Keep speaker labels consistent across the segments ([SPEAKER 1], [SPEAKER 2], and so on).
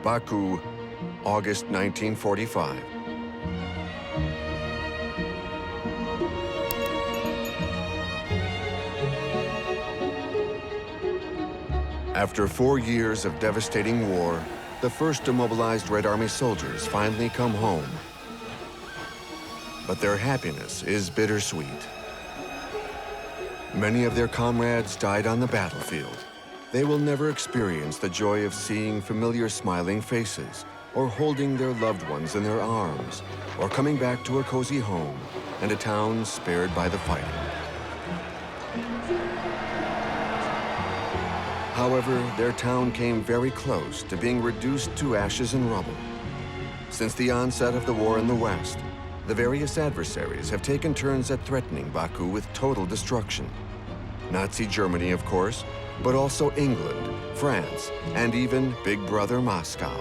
[SPEAKER 1] Baku, August 1945. After 4 years of devastating war, the first demobilized Red Army soldiers finally come home. But their happiness is bittersweet. Many of their comrades died on the battlefield. They will never experience the joy of seeing familiar smiling faces, or holding their loved ones in their arms, or coming back to a cozy home and a town spared by the fighting. However, their town came very close to being reduced to ashes and rubble. Since the onset of the war in the West, the various adversaries have taken turns at threatening Baku with total destruction. Nazi Germany, of course, but also England, France, and even Big Brother Moscow.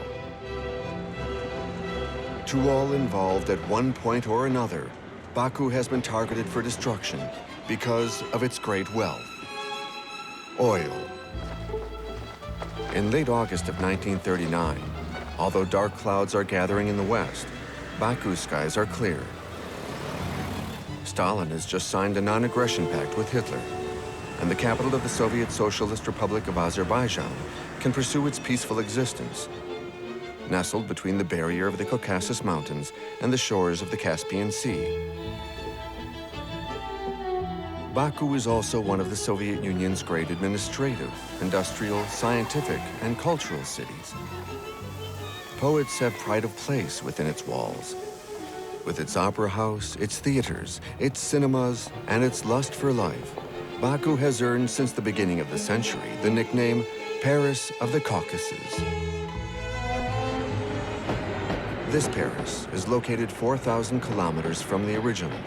[SPEAKER 1] To all involved at one point or another, Baku has been targeted for destruction because of its great wealth. Oil. In late August of 1939, although dark clouds are gathering in the west, Baku's skies are clear. Stalin has just signed a non-aggression pact with Hitler, and the capital of the Soviet Socialist Republic of Azerbaijan can pursue its peaceful existence, nestled between the barrier of the Caucasus Mountains and the shores of the Caspian Sea. Baku is also one of the Soviet Union's great administrative, industrial, scientific, and cultural cities. Poets have pride of place within its walls. With its opera house, its theaters, its cinemas, and its lust for life, Baku has earned since the beginning of the century the nickname Paris of the Caucasus. This Paris is located 4,000 kilometers from the original,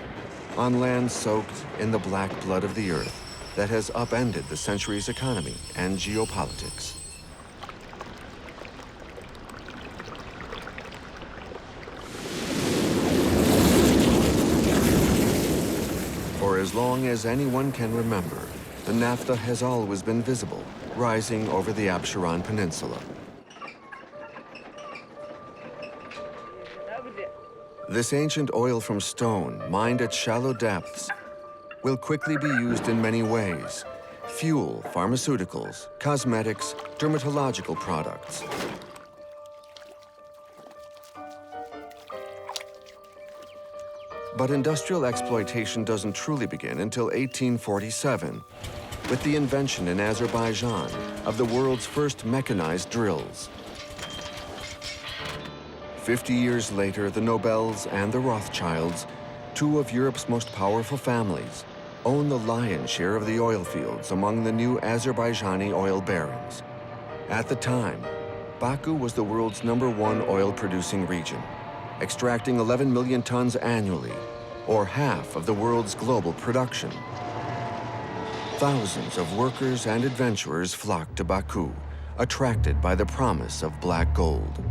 [SPEAKER 1] on land soaked in the black blood of the earth that has upended the century's economy and geopolitics. For as long as anyone can remember, the naphtha has always been visible, rising over the Absheron Peninsula. This ancient oil from stone, mined at shallow depths, will quickly be used in many ways: fuel, pharmaceuticals, cosmetics, dermatological products. But industrial exploitation doesn't truly begin until 1847, with the invention in Azerbaijan of the world's first mechanized drills. 50 years later, the Nobels and the Rothschilds, two of Europe's most powerful families, own the lion's share of the oil fields among the new Azerbaijani oil barons. At the time, Baku was the world's #1 oil-producing region, extracting 11 million tons annually, or half of the world's global production. Thousands of workers and adventurers flocked to Baku, attracted by the promise of black gold.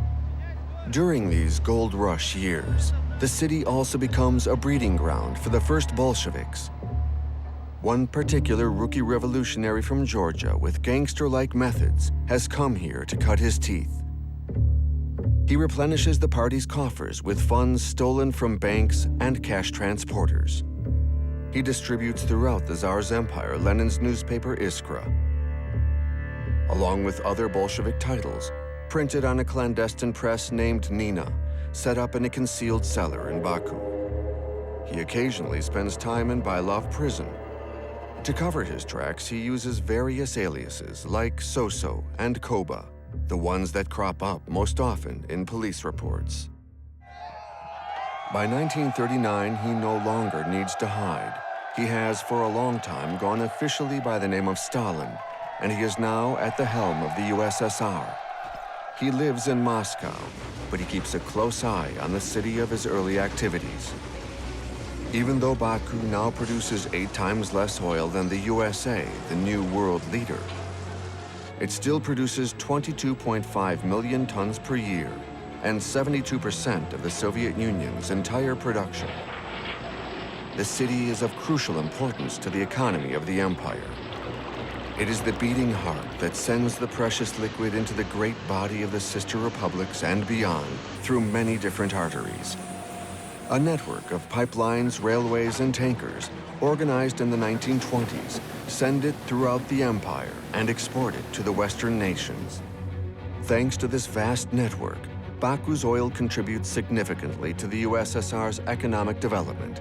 [SPEAKER 1] During these gold rush years, the city also becomes a breeding ground for the first Bolsheviks. One particular rookie revolutionary from Georgia with gangster-like methods has come here to cut his teeth. He replenishes the party's coffers with funds stolen from banks and cash transporters. He distributes throughout the Tsar's empire Lenin's newspaper Iskra, along with other Bolshevik titles, printed on a clandestine press named Nina, set up in a concealed cellar in Baku. He occasionally spends time in Bailov prison. To cover his tracks, he uses various aliases like Soso and Koba, the ones that crop up most often in police reports. By 1939, he no longer needs to hide. He has for a long time gone officially by the name of Stalin, and he is now at the helm of the USSR. He lives in Moscow, but he keeps a close eye on the city of his early activities. Even though Baku now produces 8 times less oil than the USA, the new world leader, it still produces 22.5 million tons per year and 72% of the Soviet Union's entire production. The city is of crucial importance to the economy of the empire. 1 million It is the beating heart that sends the precious liquid into the great body of the sister republics and beyond through many different arteries. A network of pipelines, railways, and tankers, organized in the 1920s, send it throughout the empire and export it to the Western nations. Thanks to this vast network, Baku's oil contributes significantly to the USSR's economic development.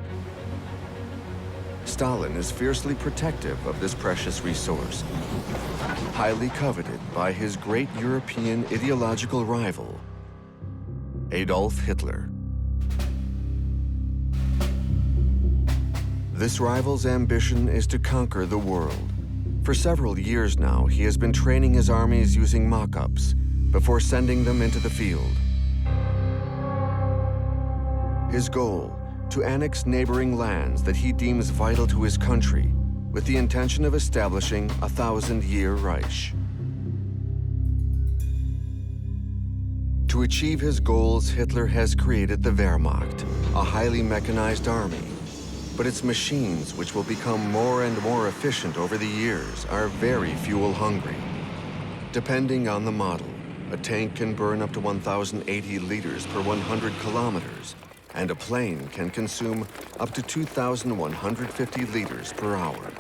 [SPEAKER 1] Stalin is fiercely protective of this precious resource, highly coveted by his great European ideological rival, Adolf Hitler. This rival's ambition is to conquer the world. For several years now, he has been training his armies using mock-ups before sending them into the field. His goal, to annex neighboring lands that he deems vital to his country, with the intention of establishing a 1,000-year Reich. To achieve his goals, Hitler has created the Wehrmacht, a highly mechanized army. But its machines, which will become more and more efficient over the years, are very fuel-hungry. Depending on the model, a tank can burn up to 1,080 liters per 100 kilometers, and a plane can consume up to 2,150 liters per hour.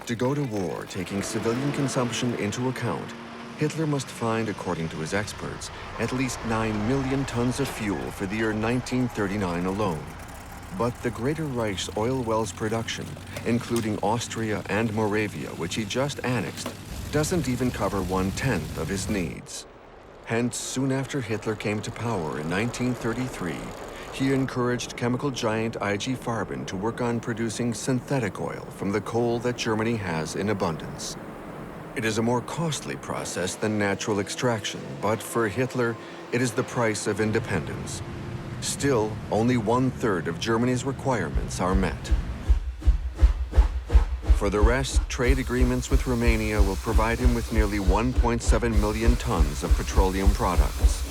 [SPEAKER 1] To go to war taking civilian consumption into account, Hitler must find, according to his experts, at least 9 million tons of fuel for the year 1939 alone. But the Greater Reich's oil wells production, including Austria and Moravia, which he just annexed, doesn't even cover 1/10 of his needs. Hence, soon after Hitler came to power in 1933, he encouraged chemical giant IG Farben to work on producing synthetic oil from the coal that Germany has in abundance. It is a more costly process than natural extraction, but for Hitler, it is the price of independence. Still, only 1/3 of Germany's requirements are met. For the rest, trade agreements with Romania will provide him with nearly 1.7 million tons of petroleum products.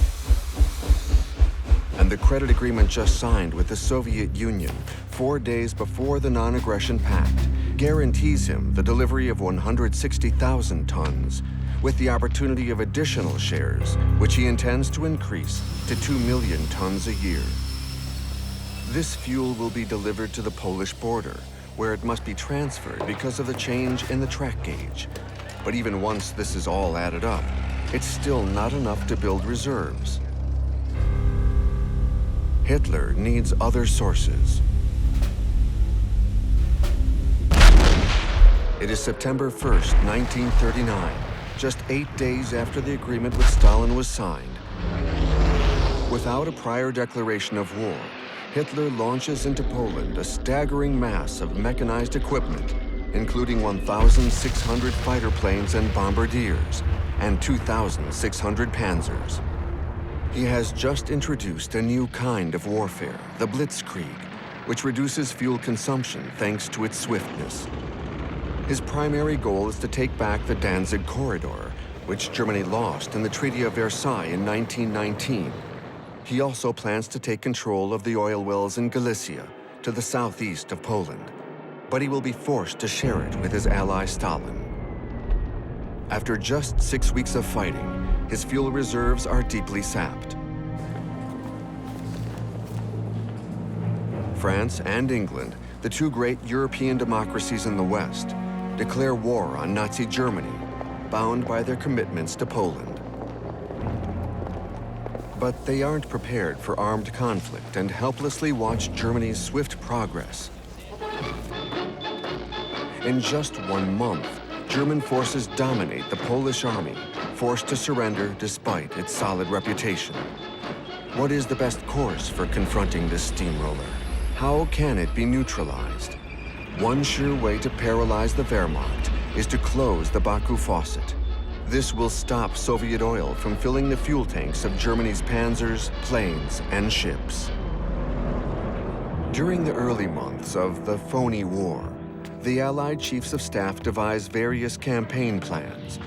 [SPEAKER 1] And the credit agreement just signed with the Soviet Union 4 days before the Non-Aggression Pact guarantees him the delivery of 160,000 tons, with the opportunity of additional shares, which he intends to increase to 2 million tons a year. This fuel will be delivered to the Polish border, where it must be transferred because of the change in the track gauge. But even once this is all added up, it's still not enough to build reserves. Hitler needs other sources. It is September 1st, 1939, just 8 days after the agreement with Stalin was signed. Without a prior declaration of war, Hitler launches into Poland a staggering mass of mechanized equipment, including 1,600 fighter planes and bombardiers, and 2,600 panzers. He has just introduced a new kind of warfare, the Blitzkrieg, which reduces fuel consumption thanks to its swiftness. His primary goal is to take back the Danzig Corridor, which Germany lost in the Treaty of Versailles in 1919. He also plans to take control of the oil wells in Galicia, to the southeast of Poland. But he will be forced to share it with his ally Stalin. After just 6 weeks of fighting, his fuel reserves are deeply sapped. France and England, the two great European democracies in the West, declare war on Nazi Germany, bound by their commitments to Poland. But they aren't prepared for armed conflict and helplessly watch Germany's swift progress. In just 1 month, German forces dominate the Polish army, forced to surrender despite its solid reputation. What is the best course for confronting this steamroller? How can it be neutralized? One sure way to paralyze the Wehrmacht is to close the Baku faucet. This will stop Soviet oil from filling the fuel tanks of Germany's panzers, planes, and ships. During the early months of the phony war, the Allied chiefs of staff devise various campaign plans.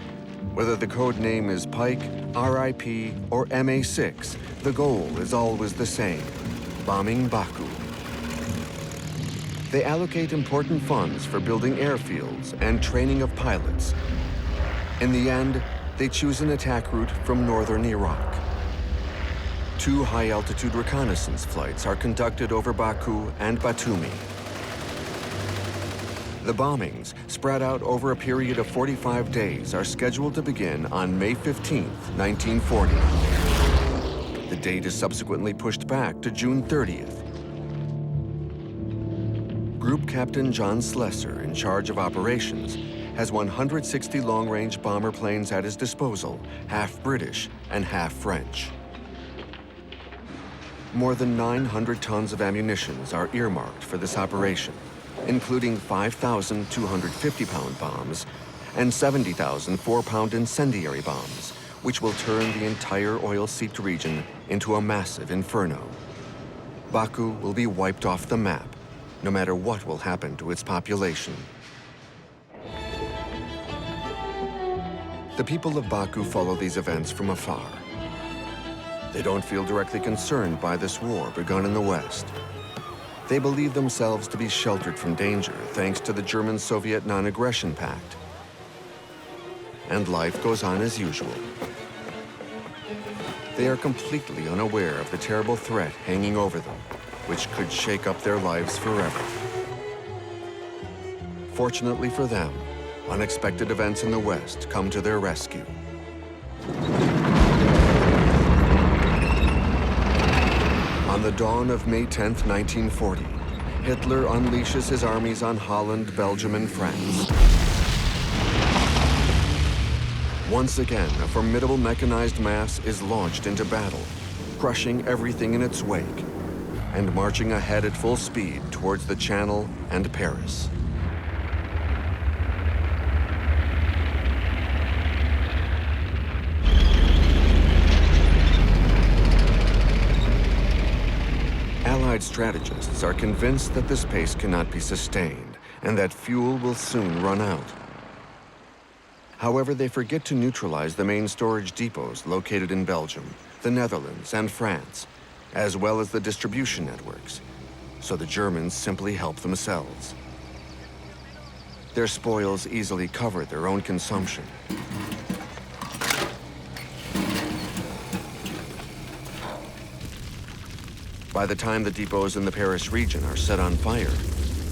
[SPEAKER 1] Whether the code name is Pike, RIP, or MA6, the goal is always the same: bombing Baku. They allocate important funds for building airfields and training of pilots. In the end, they choose an attack route from northern Iraq. 2 high-altitude reconnaissance flights are conducted over Baku and Batumi. The bombings, spread out over a period of 45 days, are scheduled to begin on May 15, 1940. The date is subsequently pushed back to June 30th. Group Captain John Slessor, in charge of operations, has 160 long-range bomber planes at his disposal, half British and half French. More than 900 tons of ammunition are earmarked for this operation, including 5,250-pound bombs and 70,000 4-pound incendiary bombs, which will turn the entire oil-seeped region into a massive inferno. Baku will be wiped off the map, no matter what will happen to its population. The people of Baku follow these events from afar. They don't feel directly concerned by this war begun in the West. They believe themselves to be sheltered from danger thanks to the German-Soviet non-aggression pact. And life goes on as usual. They are completely unaware of the terrible threat hanging over them, which could shake up their lives forever. Fortunately for them, unexpected events in the West come to their rescue. On the dawn of May 10, 1940, Hitler unleashes his armies on Holland, Belgium, and France. Once again, a formidable mechanized mass is launched into battle, crushing everything in its wake, and marching ahead at full speed towards the Channel and Paris. Allied strategists are convinced that this pace cannot be sustained and that fuel will soon run out. However, they forget to neutralize the main storage depots located in Belgium, the Netherlands, and France, as well as the distribution networks, so the Germans simply help themselves. Their spoils easily cover their own consumption. By the time the depots in the Paris region are set on fire,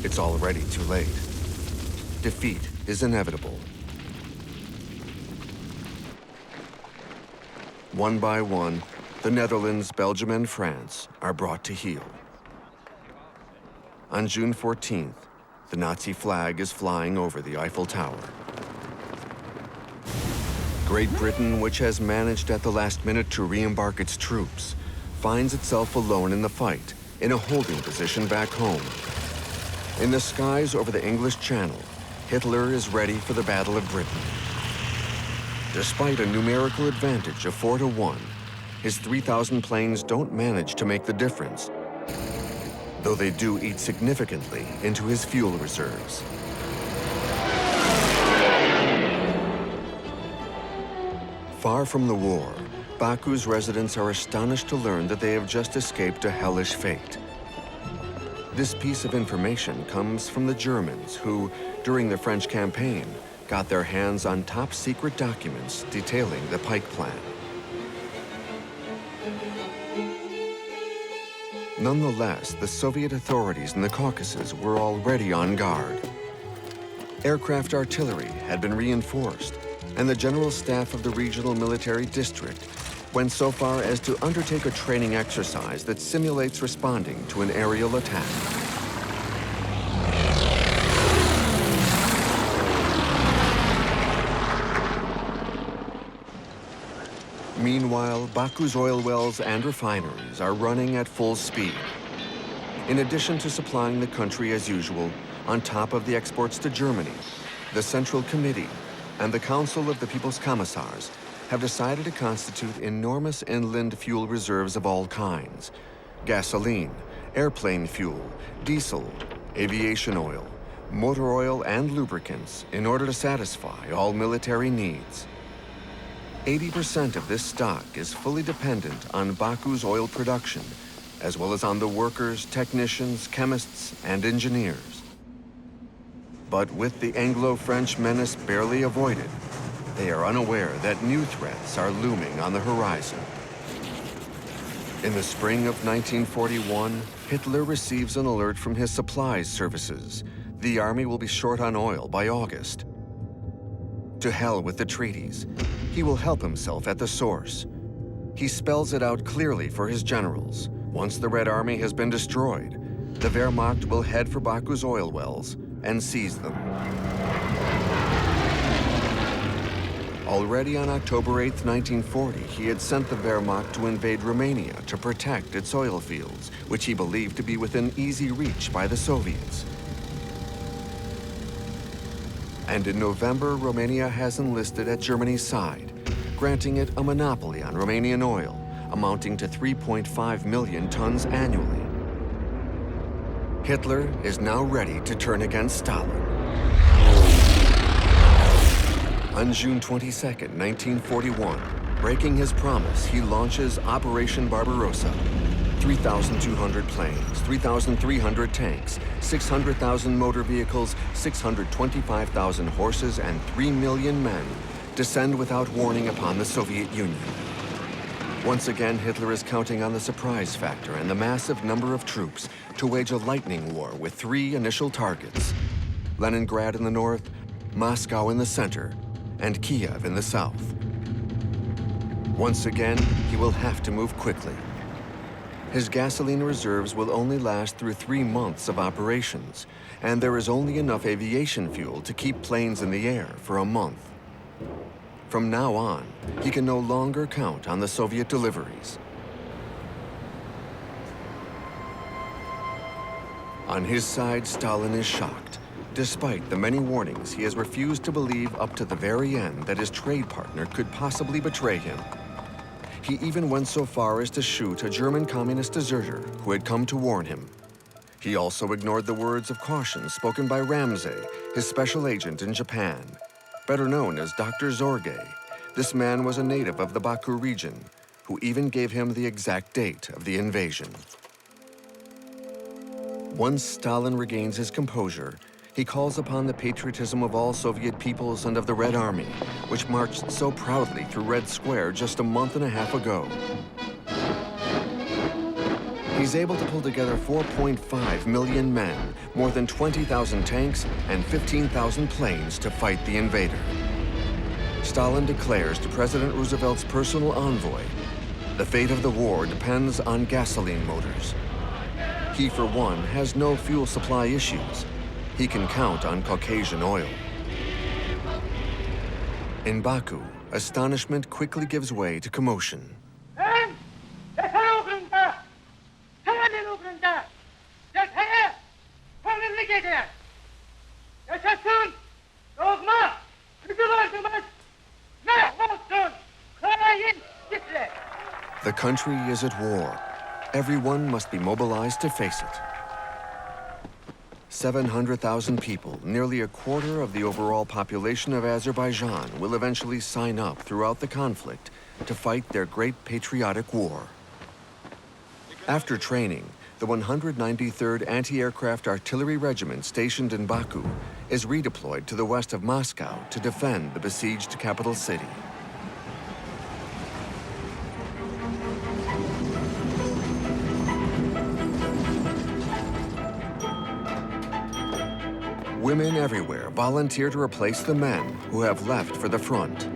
[SPEAKER 1] it's already too late. Defeat is inevitable. One by one, the Netherlands, Belgium, and France are brought to heel. On June 14th, the Nazi flag is flying over the Eiffel Tower. Great Britain, which has managed at the last minute to re-embark its troops, finds itself alone in the fight, in a holding position back home. In the skies over the English Channel, Hitler is ready for the Battle of Britain. Despite a numerical advantage of 4-1, his 3,000 planes don't manage to make the difference, though they do eat significantly into his fuel reserves. Far from the war, Baku's residents are astonished to learn that they have just escaped a hellish fate. This piece of information comes from the Germans who, during the French campaign, got their hands on top-secret documents detailing the Pike Plan. Nonetheless, the Soviet authorities in the Caucasus were already on guard. Aircraft artillery had been reinforced, and the general staff of the regional military district went so far as to undertake a training exercise that simulates responding to an aerial attack. Meanwhile, Baku's oil wells and refineries are running at full speed. In addition to supplying the country as usual, on top of the exports to Germany, the Central Committee and the Council of the People's Commissars have decided to constitute enormous inland fuel reserves of all kinds: gasoline, airplane fuel, diesel, aviation oil, motor oil, and lubricants in order to satisfy all military needs. 80% of this stock is fully dependent on Baku's oil production, as well as on the workers, technicians, chemists, and engineers. But with the Anglo-French menace barely avoided, they are unaware that new threats are looming on the horizon. In the spring of 1941, Hitler receives an alert from his supplies services. The army will be short on oil by August. To hell with the treaties. He will help himself at the source. He spells it out clearly for his generals. Once the Red Army has been destroyed, the Wehrmacht will head for Baku's oil wells and seize them. Already on October 8, 1940, he had sent the Wehrmacht to invade Romania to protect its oil fields, which he believed to be within easy reach by the Soviets. And in November, Romania has enlisted at Germany's side, granting it a monopoly on Romanian oil, amounting to 3.5 million tons annually. Hitler is now ready to turn against Stalin. On June 22, 1941, breaking his promise, he launches Operation Barbarossa. 3,200 planes, 3,300 tanks, 600,000 motor vehicles, 625,000 horses, and 3 million men descend without warning upon the Soviet Union. Once again, Hitler is counting on the surprise factor and the massive number of troops to wage a lightning war with 3 initial targets: Leningrad in the north, Moscow in the center, and Kiev in the south. Once again, he will have to move quickly. His gasoline reserves will only last through 3 months of operations, and there is only enough aviation fuel to keep planes in the air for a month. From now on, he can no longer count on the Soviet deliveries. On his side, Stalin is shocked. Despite the many warnings, he has refused to believe up to the very end that his trade partner could possibly betray him. He even went so far as to shoot a German communist deserter who had come to warn him. He also ignored the words of caution spoken by Ramsay, his special agent in Japan. Better known as Dr. Zorge, this man was a native of the Baku region, who even gave him the exact date of the invasion. Once Stalin regains his composure, he calls upon the patriotism of all Soviet peoples and of the Red Army, which marched so proudly through Red Square just a month and a half ago. He's able to pull together 4.5 million men, more than 20,000 tanks, and 15,000 planes to fight the invader. Stalin declares to President Roosevelt's personal envoy, the fate of the war depends on gasoline motors. He, for one, has no fuel supply issues. He can count on Caucasian oil. In Baku, astonishment quickly gives way to commotion. The country is at war. Everyone must be mobilized to face it. 700,000 people, nearly a quarter of the overall population of Azerbaijan, will eventually sign up throughout the conflict to fight their great patriotic war. After training, the 193rd Anti-Aircraft Artillery Regiment stationed in Baku is redeployed to the west of Moscow to defend the besieged capital city. Women everywhere volunteer to replace the men who have left for the front.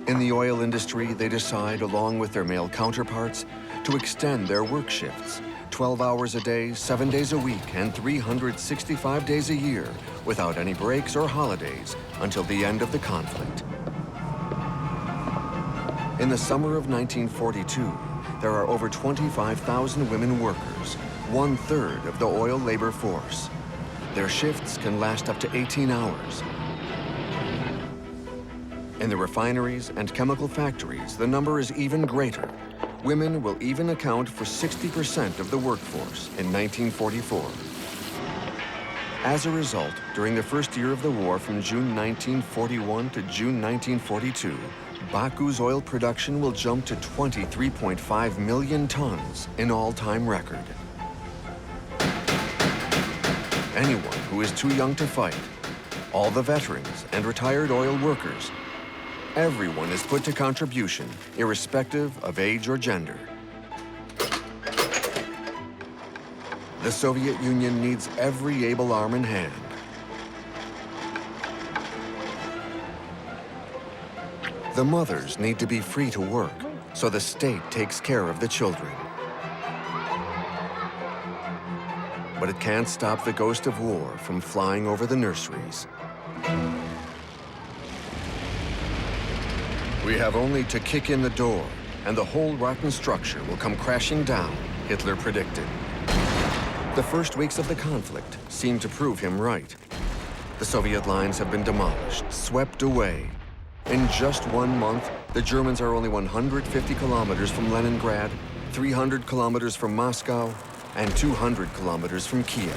[SPEAKER 1] In the oil industry, they decide, along with their male counterparts, to extend their work shifts, 12 hours a day, 7 days a week, and 365 days a year, without any breaks or holidays, until the end of the conflict. In the summer of 1942, there are over 25,000 women workers, 1/3 of the oil labor force. Their shifts can last up to 18 hours. In the refineries and chemical factories, the number is even greater. Women will even account for 60% of the workforce in 1944. As a result, during the first year of the war from June 1941 to June 1942, Baku's oil production will jump to 23.5 million tons, an all-time record. Anyone who is too young to fight, all the veterans and retired oil workers, everyone is put to contribution, irrespective of age or gender. The Soviet Union needs every able arm and hand. The mothers need to be free to work, so the state takes care of the children. But it can't stop the ghost of war from flying over the nurseries. We have only to kick in the door, and the whole rotten structure will come crashing down, Hitler predicted. The first weeks of the conflict seemed to prove him right. The Soviet lines have been demolished, swept away. In just 1 month, the Germans are only 150 kilometers from Leningrad, 300 kilometers from Moscow, and 200 kilometers from Kiev.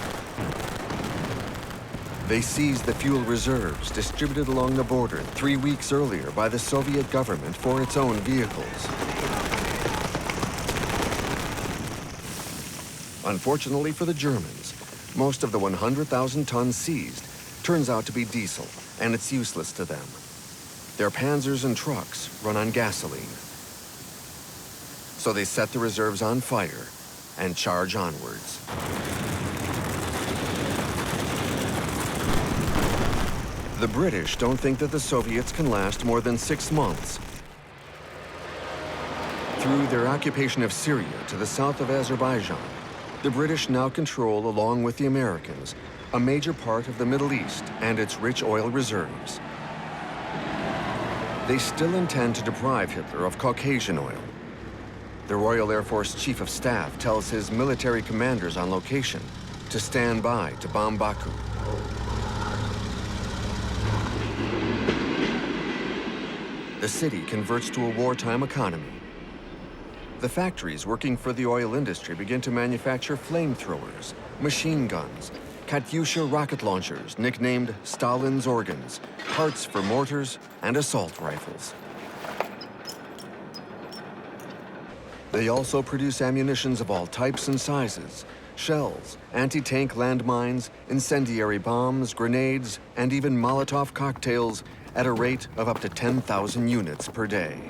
[SPEAKER 1] They seized the fuel reserves distributed along the border 3 weeks earlier by the Soviet government for its own vehicles. Unfortunately for the Germans, most of the 100,000 tons seized turns out to be diesel, and it's useless to them. Their panzers and trucks run on gasoline. So they set the reserves on fire and charge onwards. The British don't think that the Soviets can last more than 6 months. Through their occupation of Syria to the south of Azerbaijan, the British now control, along with the Americans, a major part of the Middle East and its rich oil reserves. They still intend to deprive Hitler of Caucasian oil. The Royal Air Force Chief of Staff tells his military commanders on location to stand by to bomb Baku. The city converts to a wartime economy. The factories working for the oil industry begin to manufacture flamethrowers, machine guns, Katyusha rocket launchers, nicknamed Stalin's organs, parts for mortars and assault rifles. They also produce ammunitions of all types and sizes, shells, anti-tank landmines, incendiary bombs, grenades, and even Molotov cocktails at a rate of up to 10,000 units per day.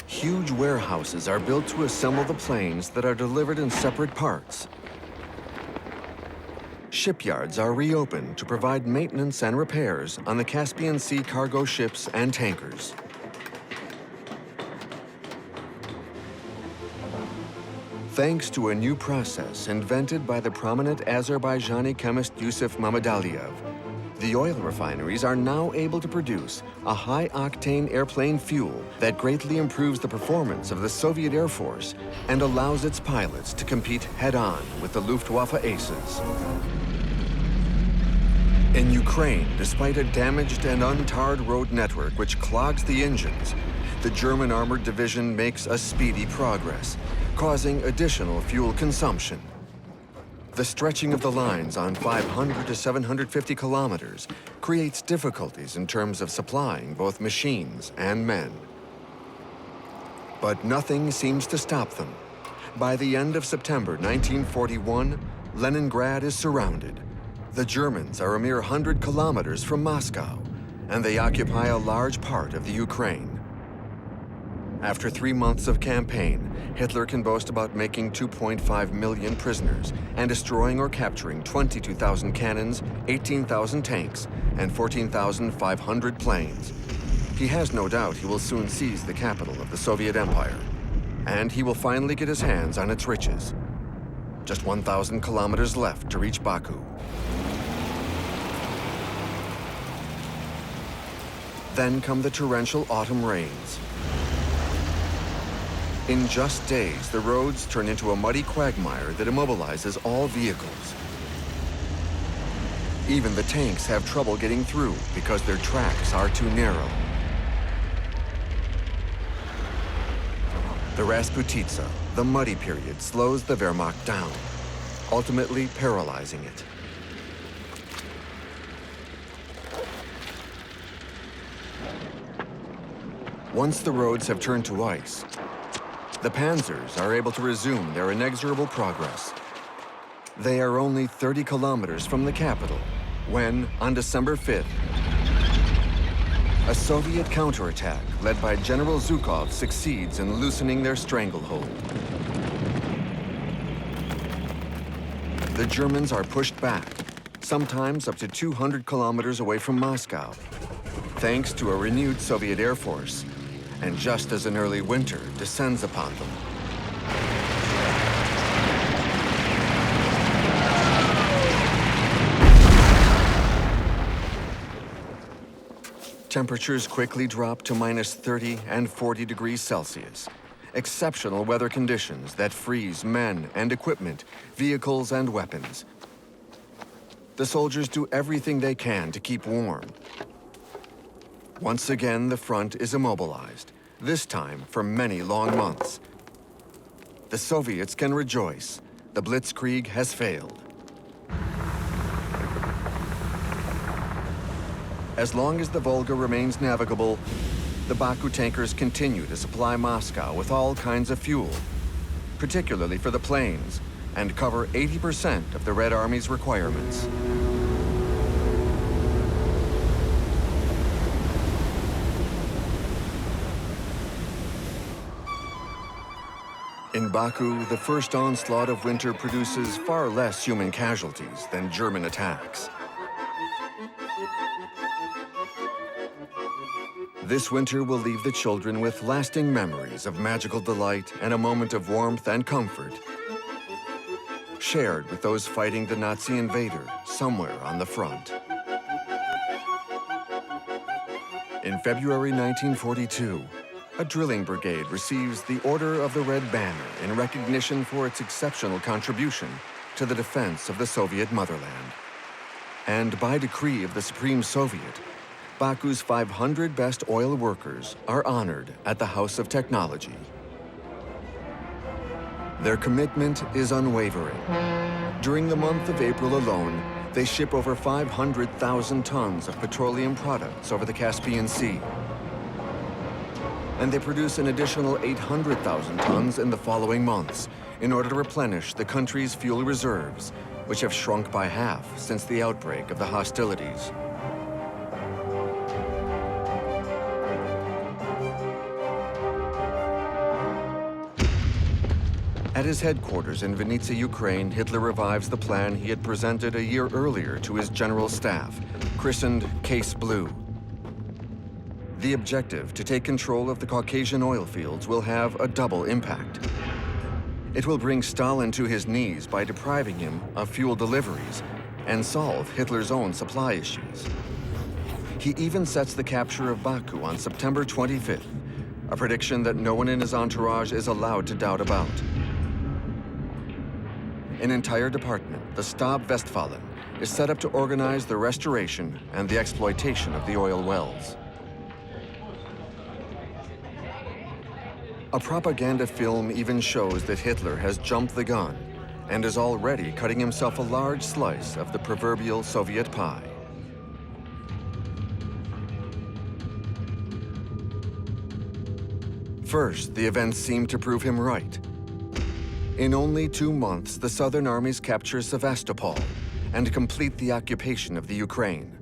[SPEAKER 1] Huge warehouses are built to assemble the planes that are delivered in separate parts. Shipyards are reopened to provide maintenance and repairs on the Caspian Sea cargo ships and tankers. Thanks to a new process invented by the prominent Azerbaijani chemist Yusuf Mammadaliyev, the oil refineries are now able to produce a high-octane airplane fuel that greatly improves the performance of the Soviet Air Force and allows its pilots to compete head-on with the Luftwaffe aces. In Ukraine, despite a damaged and untarred road network which clogs the engines, the German armored division makes a speedy progress, causing additional fuel consumption. The stretching of the lines on 500 to 750 kilometers creates difficulties in terms of supplying both machines and men. But nothing seems to stop them. By the end of September 1941, Leningrad is surrounded. The Germans are a mere 100 kilometers from Moscow, and they occupy a large part of the Ukraine. After 3 months of campaign, Hitler can boast about making 2.5 million prisoners and destroying or capturing 22,000 cannons, 18,000 tanks, and 14,500 planes. He has no doubt he will soon seize the capital of the Soviet Empire, and he will finally get his hands on its riches. Just 1,000 kilometers left to reach Baku. Then come the torrential autumn rains. In just days, the roads turn into a muddy quagmire that immobilizes all vehicles. Even the tanks have trouble getting through because their tracks are too narrow. The Rasputitsa, the muddy period, slows the Wehrmacht down, ultimately paralyzing it. Once the roads have turned to ice, the panzers are able to resume their inexorable progress. They are only 30 kilometers from the capital when, on December 5th, a Soviet counterattack led by General Zhukov succeeds in loosening their stranglehold. The Germans are pushed back, sometimes up to 200 kilometers away from Moscow, thanks to a renewed Soviet Air Force, and just as an early winter descends upon them. Temperatures quickly drop to minus 30 and 40 degrees Celsius. Exceptional weather conditions that freeze men and equipment, vehicles and weapons. The soldiers do everything they can to keep warm. Once again, the front is immobilized, this time for many long months. The Soviets can rejoice. The Blitzkrieg has failed. As long as the Volga remains navigable, the Baku tankers continue to supply Moscow with all kinds of fuel, particularly for the planes, and cover 80% of the Red Army's requirements. In Baku, the first onslaught of winter produces far less human casualties than German attacks. This winter will leave the children with lasting memories of magical delight and a moment of warmth and comfort, shared with those fighting the Nazi invader somewhere on the front. In February 1942, a drilling brigade receives the Order of the Red Banner in recognition for its exceptional contribution to the defense of the Soviet motherland. And by decree of the Supreme Soviet, Baku's 500 best oil workers are honored at the House of Technology. Their commitment is unwavering. During the month of April alone, they ship over 500,000 tons of petroleum products over the Caspian Sea. And they produce an additional 800,000 tons in the following months in order to replenish the country's fuel reserves, which have shrunk by half since the outbreak of the hostilities. At his headquarters in Vinnytsia, Ukraine, Hitler revives the plan he had presented a year earlier to his general staff, christened Case Blue. The objective, to take control of the Caucasian oil fields, will have a double impact. It will bring Stalin to his knees by depriving him of fuel deliveries and solve Hitler's own supply issues. He even sets the capture of Baku on September 25th, a prediction that no one in his entourage is allowed to doubt about. An entire department, the Stab Westfalen, is set up to organize the restoration and the exploitation of the oil wells. A propaganda film even shows that Hitler has jumped the gun and is already cutting himself a large slice of the proverbial Soviet pie. First, the events seem to prove him right. In only 2 months, the Southern armies capture Sevastopol and complete the occupation of the Ukraine.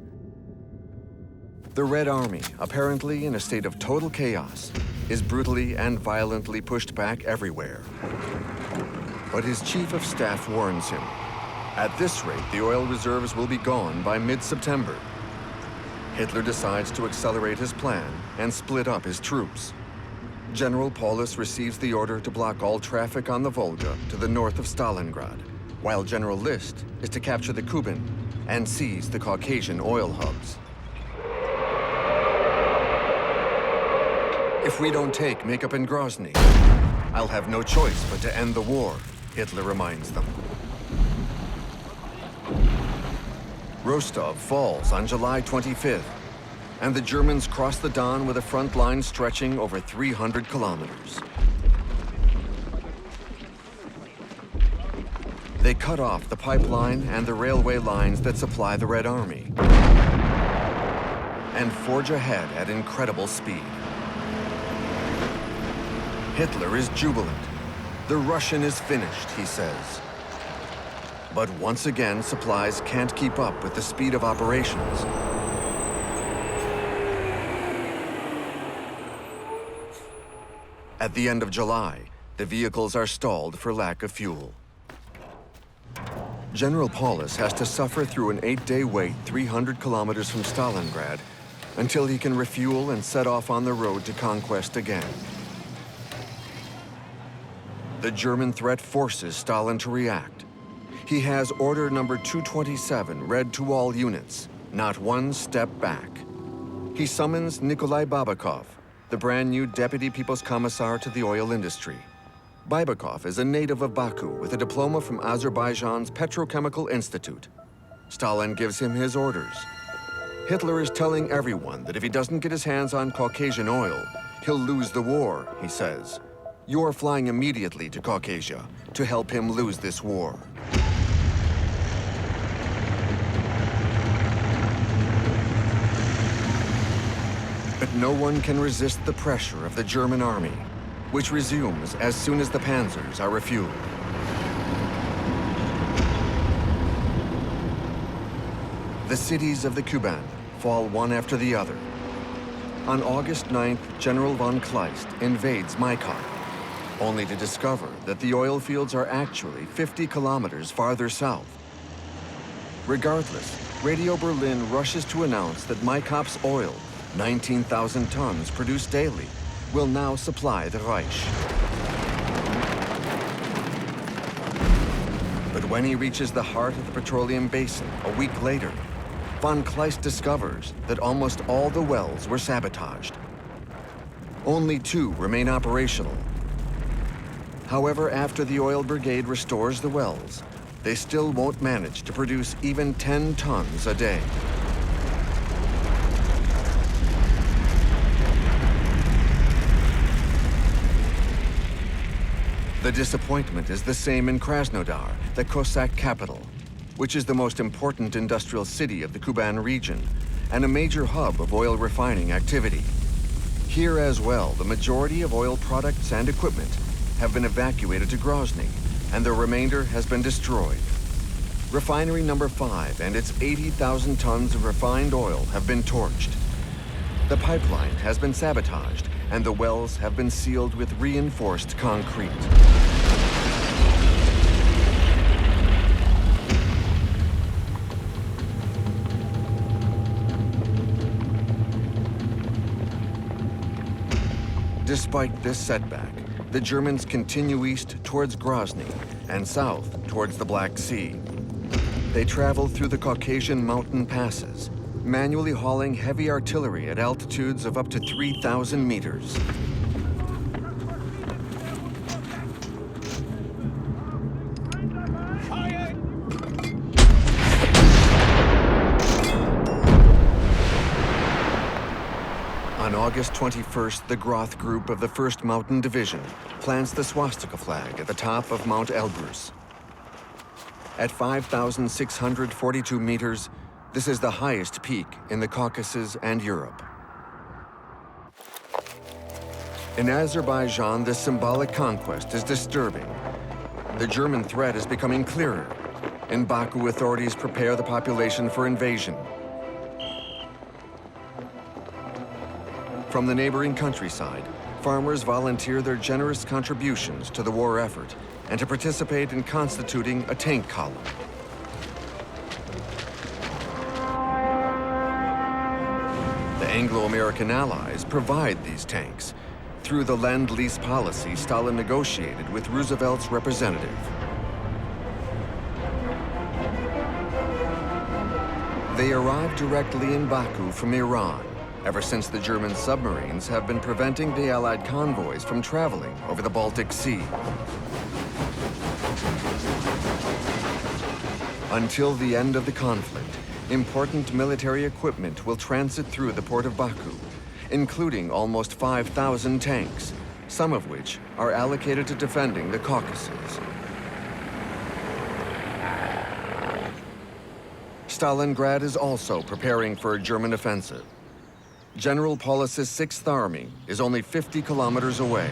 [SPEAKER 1] The Red Army, apparently in a state of total chaos, is brutally and violently pushed back everywhere. But his chief of staff warns him, at this rate, the oil reserves will be gone by mid-September. Hitler decides to accelerate his plan and split up his troops. General Paulus receives the order to block all traffic on the Volga to the north of Stalingrad, while General List is to capture the Kuban and seize the Caucasian oil hubs. If we don't take Makeup and Grozny, I'll have no choice but to end the war, Hitler reminds them. Rostov falls on July 25th, and the Germans cross the Don with a front line stretching over 300 kilometers. They cut off the pipeline and the railway lines that supply the Red Army and forge ahead at incredible speed. Hitler is jubilant. The Russian is finished, he says. But once again, supplies can't keep up with the speed of operations. At the end of July, the vehicles are stalled for lack of fuel. General Paulus has to suffer through an 8-day wait 300 kilometers from Stalingrad until he can refuel and set off on the road to conquest again. The German threat forces Stalin to react. He has Order number 227 read to all units, not one step back. He summons Nikolai Babakov, the brand new Deputy People's Commissar to the oil industry. Babakov is a native of Baku with a diploma from Azerbaijan's Petrochemical Institute. Stalin gives him his orders. Hitler is telling everyone that if he doesn't get his hands on Caucasian oil, he'll lose the war, he says. You're flying immediately to Caucasia to help him lose this war. But no one can resist the pressure of the German army, which resumes as soon as the panzers are refueled. The cities of the Kuban fall one after the other. On August 9th, General von Kleist invades Maikop, only to discover that the oil fields are actually 50 kilometers farther south. Regardless, Radio Berlin rushes to announce that Maikop's oil, 19,000 tons produced daily, will now supply the Reich. But when he reaches the heart of the petroleum basin a week later, von Kleist discovers that almost all the wells were sabotaged. Only 2 remain operational. However, after the oil brigade restores the wells, they still won't manage to produce even 10 tons a day. The disappointment is the same in Krasnodar, the Cossack capital, which is the most important industrial city of the Kuban region and a major hub of oil refining activity. Here as well, the majority of oil products and equipment have been evacuated to Grozny, and the remainder has been destroyed. Refinery number 5 and its 80,000 tons of refined oil have been torched. The pipeline has been sabotaged, and the wells have been sealed with reinforced concrete. Despite this setback, the Germans continue east towards Grozny and south towards the Black Sea. They travel through the Caucasian mountain passes, manually hauling heavy artillery at altitudes of up to 3,000 meters. On August 21st, the Groth Group of the 1st Mountain Division plants the swastika flag at the top of Mount Elbrus. At 5,642 meters, this is the highest peak in the Caucasus and Europe. In Azerbaijan, this symbolic conquest is disturbing. The German threat is becoming clearer. In Baku, authorities prepare the population for invasion. From the neighboring countryside, farmers volunteer their generous contributions to the war effort and to participate in constituting a tank column. The Anglo-American allies provide these tanks through the Lend-Lease policy Stalin negotiated with Roosevelt's representative. They arrive directly in Baku from Iran ever since the German submarines have been preventing the Allied convoys from traveling over the Baltic Sea. Until the end of the conflict, important military equipment will transit through the port of Baku, including almost 5,000 tanks, some of which are allocated to defending the Caucasus. Stalingrad is also preparing for a German offensive. General Paulus's 6th Army is only 50 kilometers away.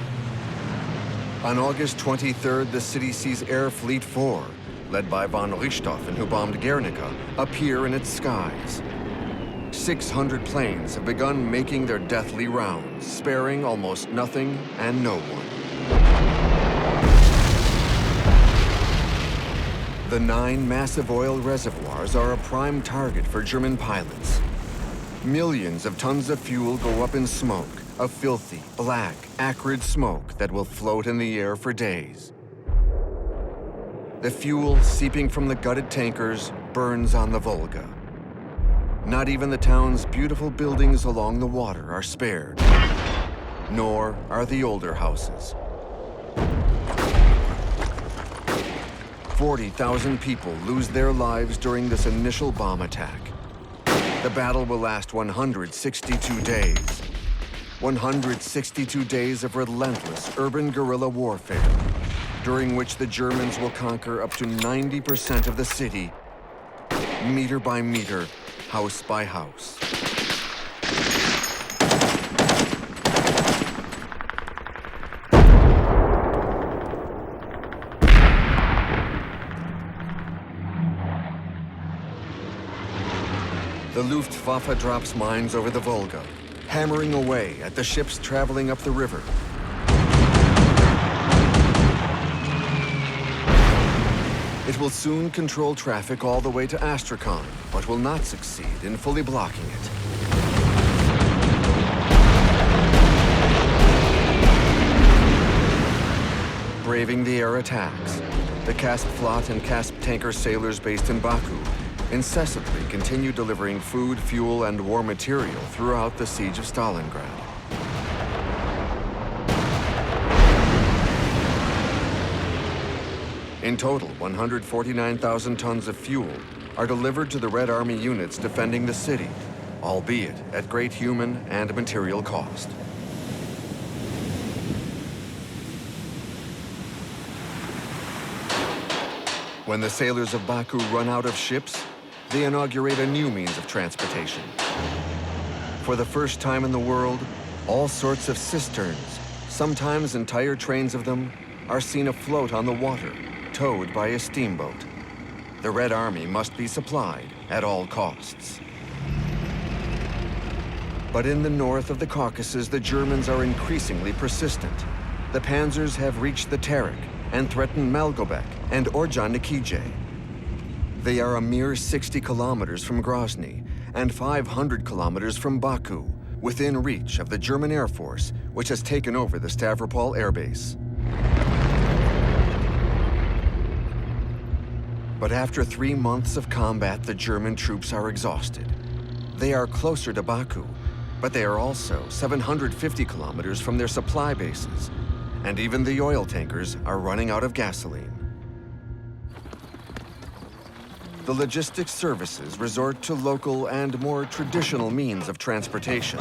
[SPEAKER 1] On August 23rd, the city sees Air Fleet 4, led by von Richthofen, who bombed Guernica, appear in its skies. 600 planes have begun making their deathly rounds, sparing almost nothing and no one. The 9 massive oil reservoirs are a prime target for German pilots. Millions of tons of fuel go up in smoke, a filthy, black, acrid smoke that will float in the air for days. The fuel seeping from the gutted tankers burns on the Volga. Not even the town's beautiful buildings along the water are spared, nor are the older houses. 40,000 people lose their lives during this initial bomb attack. The battle will last 162 days. 162 days of relentless urban guerrilla warfare, during which the Germans will conquer up to 90% of the city, meter by meter, house by house. The Luftwaffe drops mines over the Volga, hammering away at the ships traveling up the river. It will soon control traffic all the way to Astrakhan, but will not succeed in fully blocking it. Braving the air attacks, the Kaspflot and Kasp tanker sailors based in Baku incessantly continue delivering food, fuel, and war material throughout the siege of Stalingrad. In total, 149,000 tons of fuel are delivered to the Red Army units defending the city, albeit at great human and material cost. When the sailors of Baku run out of ships, they inaugurate a new means of transportation. For the first time in the world, all sorts of cisterns, sometimes entire trains of them, are seen afloat on the water, towed by a steamboat. The Red Army must be supplied at all costs. But in the north of the Caucasus, the Germans are increasingly persistent. The panzers have reached the Terek and threaten Malgobek and Orjan-Nikije. They are a mere 60 kilometers from Grozny and 500 kilometers from Baku, within reach of the German Air Force, which has taken over the Stavropol Air Base. But after 3 months of combat, the German troops are exhausted. They are closer to Baku, but they are also 750 kilometers from their supply bases, and even the oil tankers are running out of gasoline. The logistics services resort to local and more traditional means of transportation.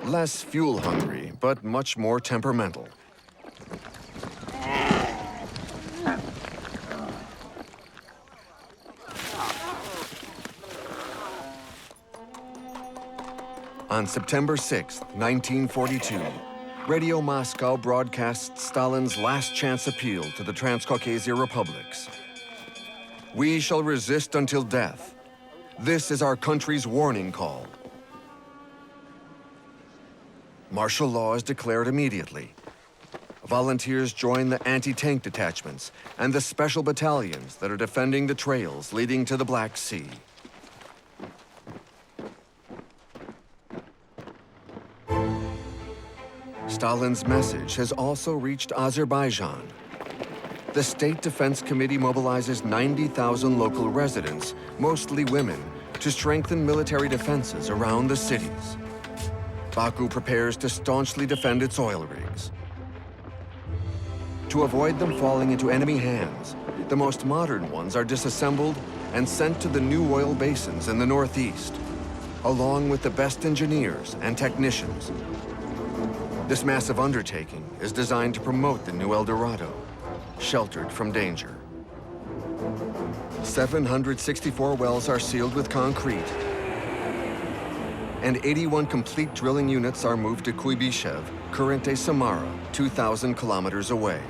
[SPEAKER 1] Less fuel-hungry, but much more temperamental. On September 6, 1942, Radio Moscow broadcasts Stalin's last chance appeal to the Transcaucasia republics. We shall resist until death. This is our country's warning call. Martial law is declared immediately. Volunteers join the anti-tank detachments and the special battalions that are defending the trails leading to the Black Sea. Stalin's message has also reached Azerbaijan. the State Defense Committee mobilizes 90,000 local residents, mostly women, to strengthen military defenses around the cities. Baku prepares to staunchly defend its oil rigs. To avoid them falling into enemy hands, the most modern ones are disassembled and sent to the new oil basins in the northeast, along with the best engineers and technicians. This massive undertaking is designed to promote the new El Dorado, sheltered from danger. 764 wells are sealed with concrete, and 81 complete drilling units are moved to Kuibyshev, Current-day Samara, 2,000 kilometers away.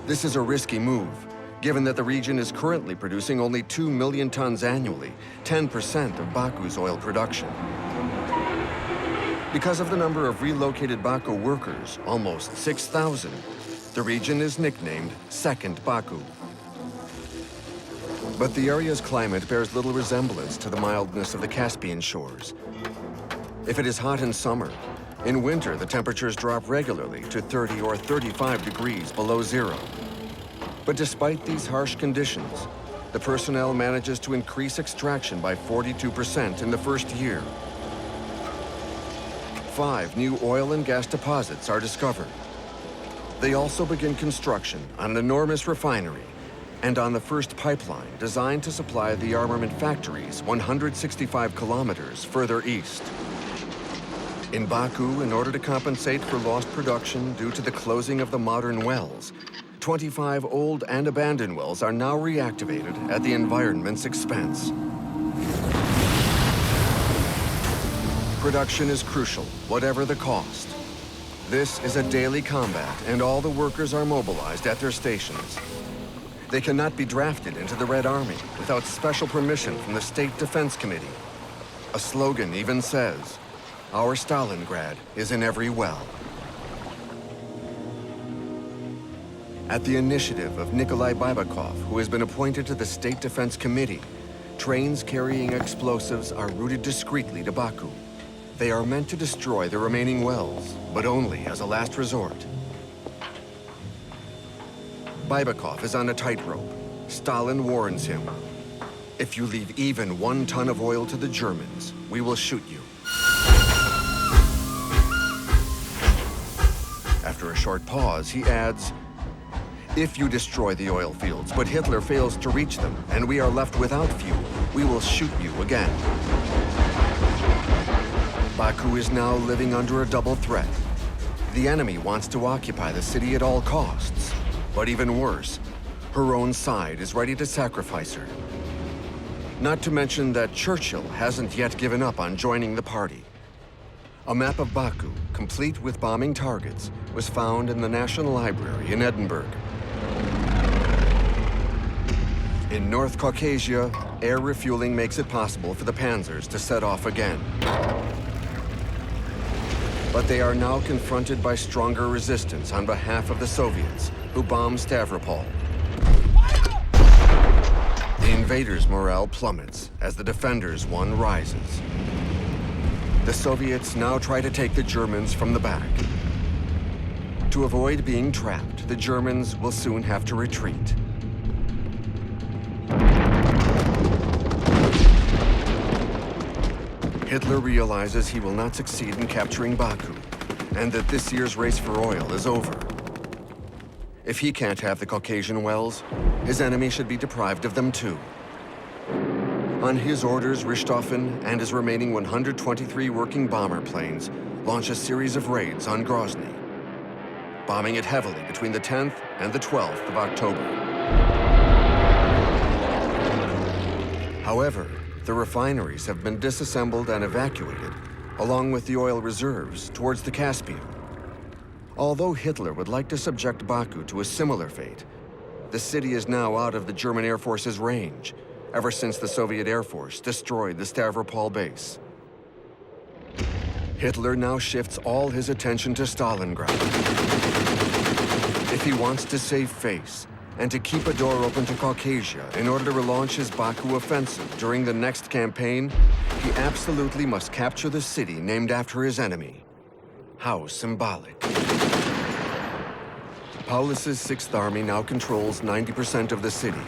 [SPEAKER 1] This is a risky move, given that the region is currently producing only 2 million tons annually, 10% of Baku's oil production. Because of the number of relocated Baku workers, almost 6,000, the region is nicknamed Second Baku. But the area's climate bears little resemblance to the mildness of the Caspian shores. If it is hot in summer, in winter the temperatures drop regularly to 30 or 35 degrees below zero. But despite these harsh conditions, the personnel manages to increase extraction by 42% in the first year. 5 new oil and gas deposits are discovered. They also begin construction on an enormous refinery and on the first pipeline designed to supply the armament factories 165 kilometers further east. In Baku, in order to compensate for lost production due to the closing of the modern wells, 25 old and abandoned wells are now reactivated at the environment's expense. Production is crucial, whatever the cost. This is a daily combat, and all the workers are mobilized at their stations. They cannot be drafted into the Red Army without special permission from the State Defense Committee. A slogan even says, "Our Stalingrad is in every well." At the initiative of Nikolai Baibakov, who has been appointed to the State Defense Committee, trains carrying explosives are routed discreetly to Baku. They are meant to destroy the remaining wells, but only as a last resort. Baibakov is on a tightrope. Stalin warns him, "If you leave even 1 ton of oil to the Germans, we will shoot you." After a short pause, he adds, "If you destroy the oil fields, but Hitler fails to reach them, and we are left without fuel, we will shoot you again." Baku is now living under a double threat. The enemy wants to occupy the city at all costs. But even worse, her own side is ready to sacrifice her. Not to mention that Churchill hasn't yet given up on joining the party. A map of Baku, complete with bombing targets, was found in the National Library in Edinburgh. In North Caucasia, air refueling makes it possible for the panzers to set off again. But they are now confronted by stronger resistance on behalf of the Soviets, who bomb Stavropol. The invaders' morale plummets as the defenders' one rises. The Soviets now try to take the Germans from the back. To avoid being trapped, the Germans will soon have to retreat. Hitler realizes he will not succeed in capturing Baku, and that this year's race for oil is over. If he can't have the Caucasian wells, his enemy should be deprived of them too. On his orders, Richthofen and his remaining 123 working bomber planes launch a series of raids on Grozny, bombing it heavily between the 10th and the 12th of October. However, the refineries have been disassembled and evacuated, along with the oil reserves, towards the Caspian. Although Hitler would like to subject Baku to a similar fate, the city is now out of the German Air Force's range, ever since the Soviet Air Force destroyed the Stavropol base. Hitler now shifts all his attention to Stalingrad. If he wants to save face and to keep a door open to Caucasia in order to relaunch his Baku offensive during the next campaign, he absolutely must capture the city named after his enemy. How symbolic. Paulus's 6th Army now controls 90% of the city.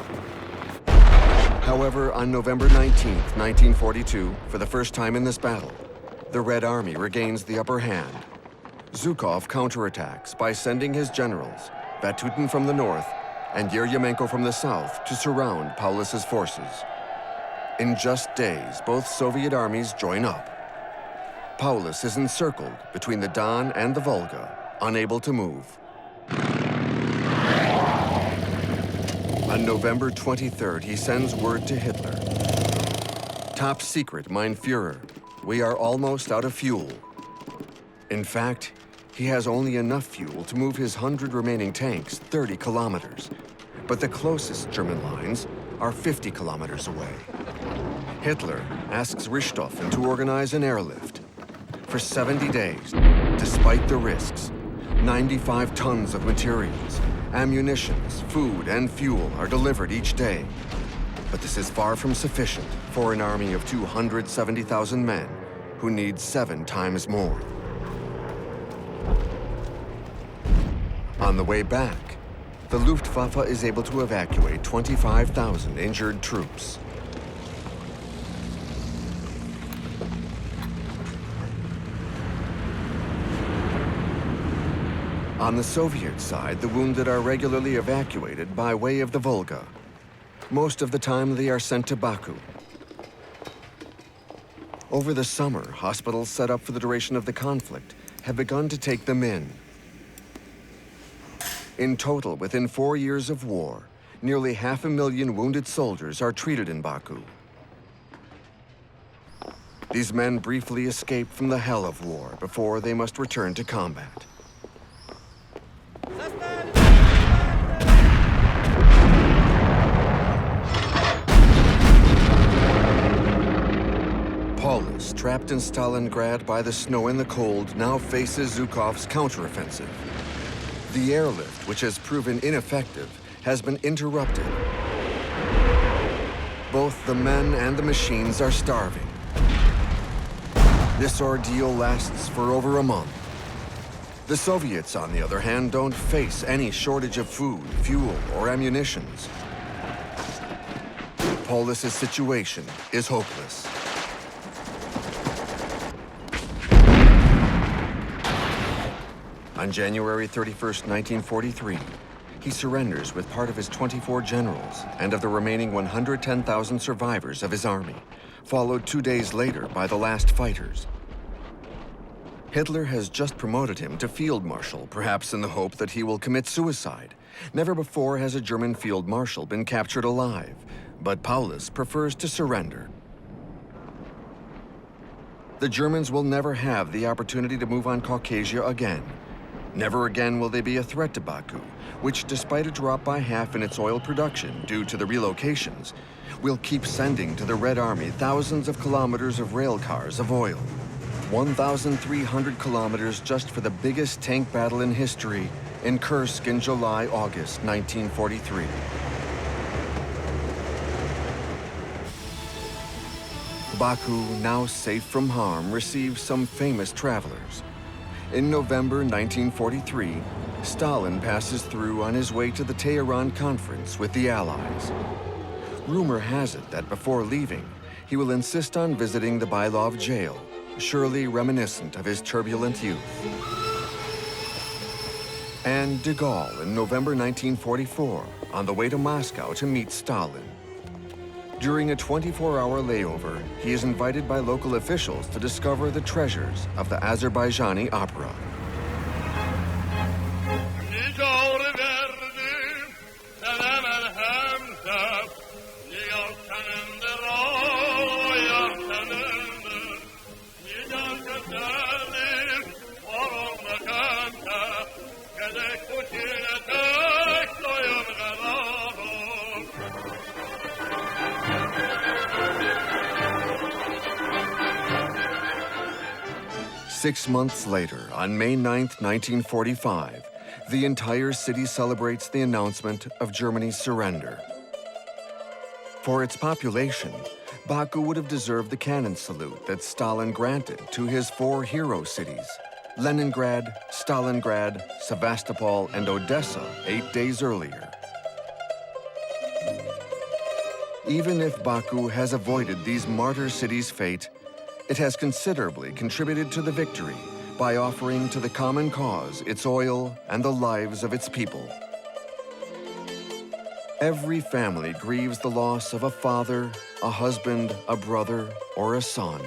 [SPEAKER 1] However, on November 19, 1942, for the first time in this battle, the Red Army regains the upper hand. Zhukov counterattacks by sending his generals, Vatutin from the north and Yeryomenko from the south, to surround Paulus's forces. In just days, both Soviet armies join up. Paulus is encircled between the Don and the Volga, unable to move. On November 23rd, he sends word to Hitler. Top secret, mein Führer, we are almost out of fuel. In fact, he has only enough fuel to move his 100 remaining tanks 30 kilometers. But the closest German lines are 50 kilometers away. Hitler asks Richthofen to organize an airlift. For 70 days, despite the risks, 95 tons of materials, ammunitions, food, and fuel are delivered each day. But this is far from sufficient for an army of 270,000 men who need 7 times more. On the way back, the Luftwaffe is able to evacuate 25,000 injured troops. On the Soviet side, the wounded are regularly evacuated by way of the Volga. Most of the time, they are sent to Baku. Over the summer, hospitals set up for the duration of the conflict have begun to take them in. In total, within 4 years of war, nearly 500,000 wounded soldiers are treated in Baku. These men briefly escape from the hell of war before they must return to combat. Paulus, trapped in Stalingrad by the snow and the cold, now faces Zhukov's counteroffensive. The airlift, which has proven ineffective, has been interrupted. Both the men and the machines are starving. This ordeal lasts for over a month. The Soviets, on the other hand, don't face any shortage of food, fuel, or ammunitions. Paulus's situation is hopeless. On January 31st, 1943, he surrenders with part of his 24 generals and of the remaining 110,000 survivors of his army, followed 2 days later by the last fighters. Hitler has just promoted him to field marshal, perhaps in the hope that he will commit suicide. Never before has a German field marshal been captured alive, but Paulus prefers to surrender. The Germans will never have the opportunity to move on Caucasia again. Never again will they be a threat to Baku, which, despite a drop by half in its oil production due to the relocations, will keep sending to the Red Army thousands of kilometers of rail cars of oil. 1,300 kilometers just for the biggest tank battle in history in Kursk in July-August 1943. Baku, now safe from harm, receives some famous travelers. In November 1943, Stalin passes through on his way to the Tehran Conference with the Allies. Rumor has it that before leaving, he will insist on visiting the Bailov jail, surely reminiscent of his turbulent youth. And de Gaulle in November 1944, on the way to Moscow to meet Stalin. During a 24-hour layover, he is invited by local officials to discover the treasures of the Azerbaijani opera. Six months later, on May 9th, 1945, the entire city celebrates the announcement of Germany's surrender. For its population, Baku would have deserved the cannon salute that Stalin granted to his 4 hero cities, Leningrad, Stalingrad, Sevastopol, and Odessa 8 days earlier. Even if Baku has avoided these martyr cities' fate, it has considerably contributed to the victory by offering to the common cause its oil and the lives of its people. Every family grieves the loss of a father, a husband, a brother, or a son.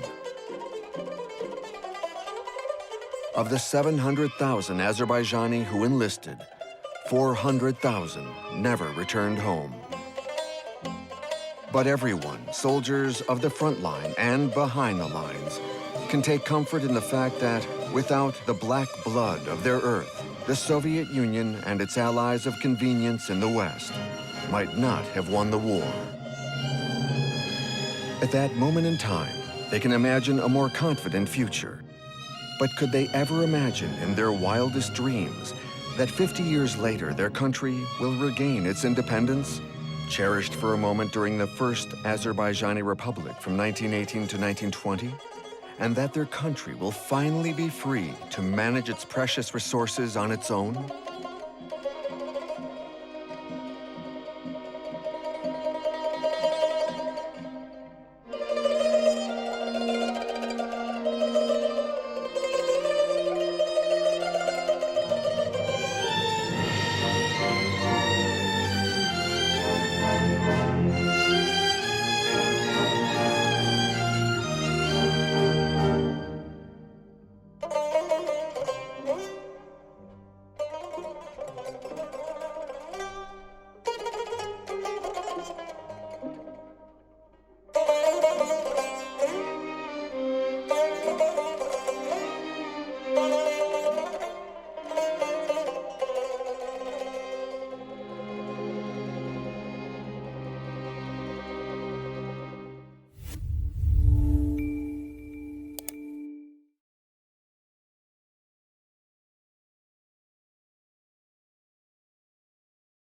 [SPEAKER 1] Of the 700,000 Azerbaijani who enlisted, 400,000 never returned home. But everyone, soldiers of the front line and behind the lines, can take comfort in the fact that without the black blood of their earth, the Soviet Union and its allies of convenience in the West might not have won the war. At that moment in time, they can imagine a more confident future. But could they ever imagine in their wildest dreams that 50 years later their country will regain its independence, cherished for a moment during the First Azerbaijani Republic from 1918 to 1920, and that their country will finally be free to manage its precious resources on its own?